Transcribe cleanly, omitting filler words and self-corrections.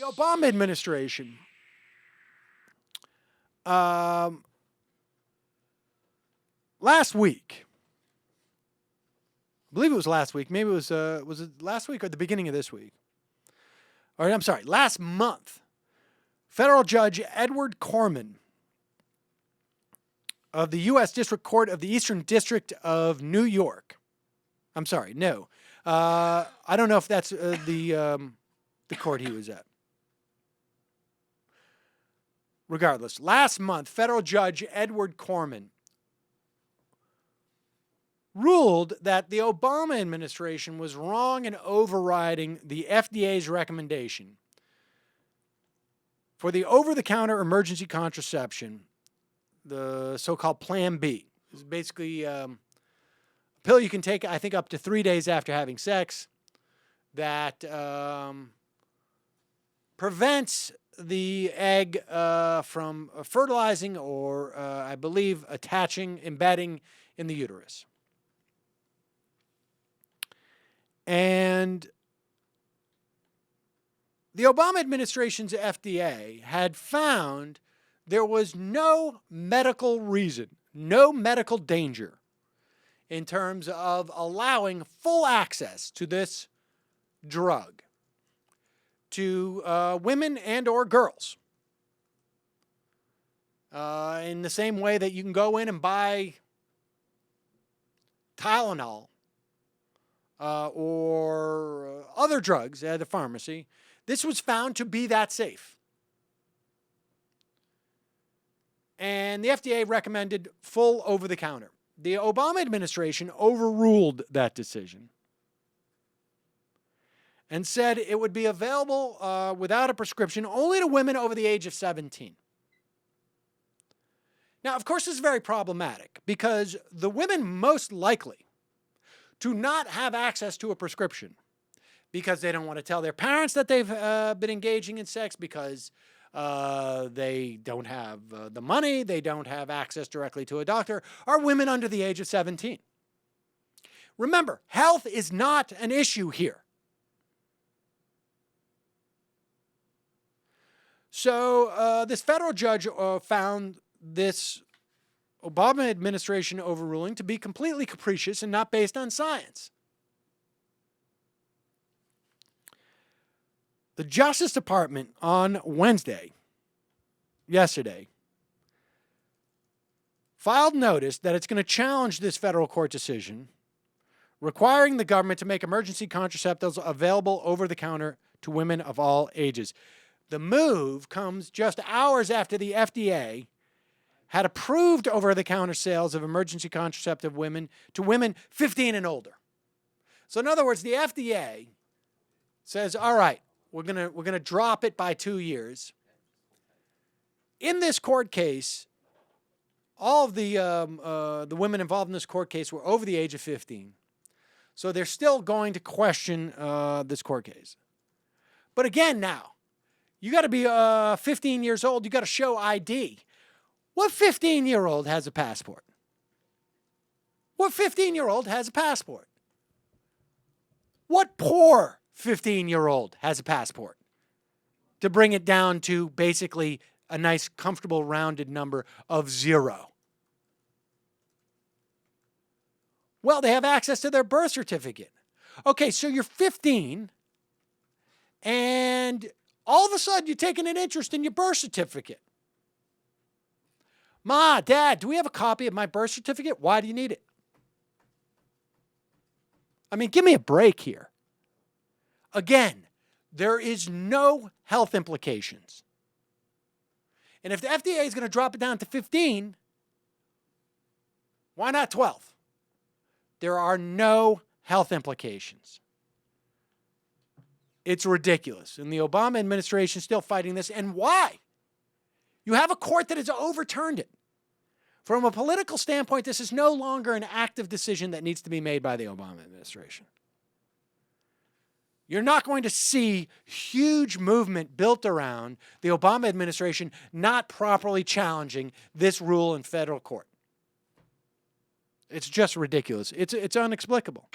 The Obama administration last week, I believe it was last week. Maybe it was it last week or the beginning of this week? Or I'm sorry, last month. Federal Judge Edward Corman of the U.S. District Court of the Eastern District of New York. I'm sorry, no. I don't know if that's the court he was at. Regardless, last month, Federal Judge Edward Corman ruled that the Obama administration was wrong in overriding the FDA's recommendation for the over-the-counter emergency contraception, the so-called Plan B. It's basically a pill you can take, I think, up to 3 days after having sex that prevents the egg from fertilizing or, I believe, embedding in the uterus. And the Obama administration's FDA had found there was no medical reason, no medical danger in terms of allowing full access to this drug to women and or girls. In the same way that you can go in and buy Tylenol or other drugs at a pharmacy, this was found to be that safe. And the FDA recommended full over-the-counter. The Obama administration overruled that decision and said it would be available without a prescription only to women over the age of 17. Now, of course, this is very problematic because the women most likely to not have access to a prescription because they don't want to tell their parents that they've been engaging in sex, because they don't have the money, they don't have access directly to a doctor, are women under the age of 17. Remember, health is not an issue here. So this federal judge found this Obama administration overruling to be completely capricious and not based on science. The Justice Department on yesterday, filed notice that it's going to challenge this federal court decision requiring the government to make emergency contraceptives available over the counter to women of all ages. The move comes just hours after the FDA had approved over-the-counter sales of emergency contraceptive to women 15 and older. So in other words, the FDA says, all right, we're gonna drop it by 2 years. In this court case, all of the women involved in this court case were over the age of 15. So they're still going to question this court case. But again now, you got to be 15 years old. You got to show ID. What 15-year-old has a passport? What 15-year-old has a passport? What poor 15-year-old has a passport? To bring it down to basically a nice, comfortable, rounded number of 0. Well, they have access to their birth certificate. Okay, so you're 15, and all of a sudden you're taking an interest in your birth certificate. Ma, Dad, do we have a copy of my birth certificate? Why do you need it? I mean, give me a break here. Again, there is no health implications. And if the FDA is going to drop it down to 15, why not 12? There are no health implications. It's ridiculous. And the Obama administration is still fighting this. And why? You have a court that has overturned it. From a political standpoint, this is no longer an active decision that needs to be made by the Obama administration. You're not going to see huge movement built around the Obama administration not properly challenging this rule in federal court. It's just ridiculous. It's inexplicable.